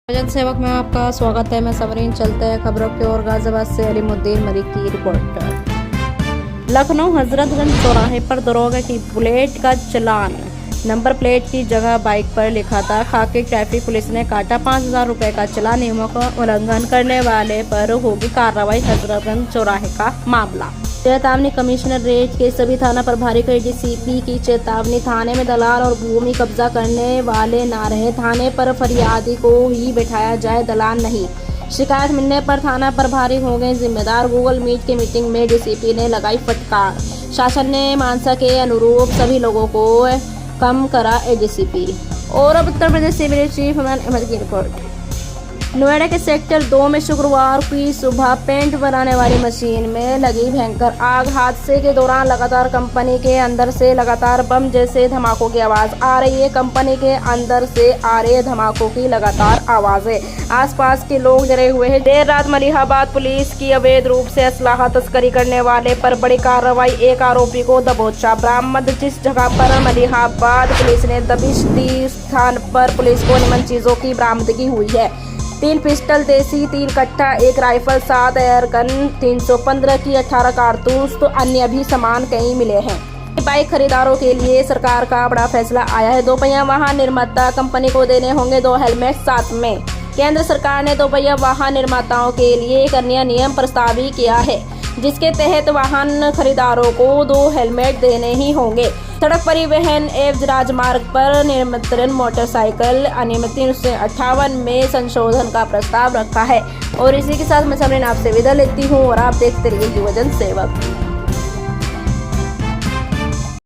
जन सेवक में आपका स्वागत है। मैं सबरीन। चलते हैं खबरों की ओर। गाजियाबाद से अलीमुद्दीन मलिक की रिपोर्ट। लखनऊ हजरतगंज चौराहे पर दरोगा की बुलेट का चालान नंबर प्लेट की जगह बाइक पर लिखा था। खाकी ट्रैफिक पुलिस ने काटा 5,000 रुपए का चालान। नियमों का उल्लंघन करने वाले पर होगी कार्रवाई। हजरतगंज चौराहे का मामला। चेतावनी। कमिश्नर रेंज के सभी थाना प्रभारी को एडीसीपी की चेतावनी। थाने में दलाल और भूमि कब्जा करने वाले ना रहे। थाने पर फरियादी को ही बैठाया जाए, दलाल नहीं। शिकायत मिलने पर थाना प्रभारी हो गए जिम्मेदार। गूगल मीट की मीटिंग में डीसीपी ने लगाई फटकार। शासन ने मानसा के अनुरूप सभी लोगों को कम करा एडीसीपी। और अब उत्तर प्रदेश सिविल चीफ अहमद की रिपोर्ट। नोएडा के सेक्टर 2 में शुक्रवार की सुबह पेंट बनाने वाली मशीन में लगी भयंकर आग। हादसे के दौरान लगातार कंपनी के अंदर से लगातार बम जैसे धमाकों की आवाज आ रही है। कंपनी के अंदर से आ रहे धमाकों की लगातार आवाजें। आसपास के लोग डरे हुए हैं। देर रात मलिहाबाद पुलिस की अवैध रूप से असलाह तस्करी करने वाले पर बड़ी कार्रवाई। एक आरोपी को दबोचा बरामद। जिस जगह पर मलिहाबाद पुलिस ने दबिश दी, स्थान पर पुलिस को निम्न चीजों की बरामदगी हुई है। 3 पिस्टल, देसी 3 कट्टा, 1 राइफल, 7 एयरगन, 315 की 18 कारतूस तो अन्य भी सामान कई मिले हैं। बाइक खरीदारों के लिए सरकार का बड़ा फैसला आया है। दोपहिया वाहन निर्माता कंपनी को देने होंगे 2 हेलमेट साथ में। केंद्र सरकार ने दोपहिया वाहन निर्माताओं के लिए एक अन्य नियम प्रस्तावित किया है, जिसके तहत वाहन खरीदारों को 2 हेलमेट देने ही होंगे। सड़क परिवहन एवं राजमार्ग पर नियंत्रण मोटरसाइकिल अधिनियम 358 में संशोधन का प्रस्ताव रखा है। और इसी के साथ मैं सबरीन आपसे विदा लेती हूँ और आप देखते रहिए युवा जन सेवक।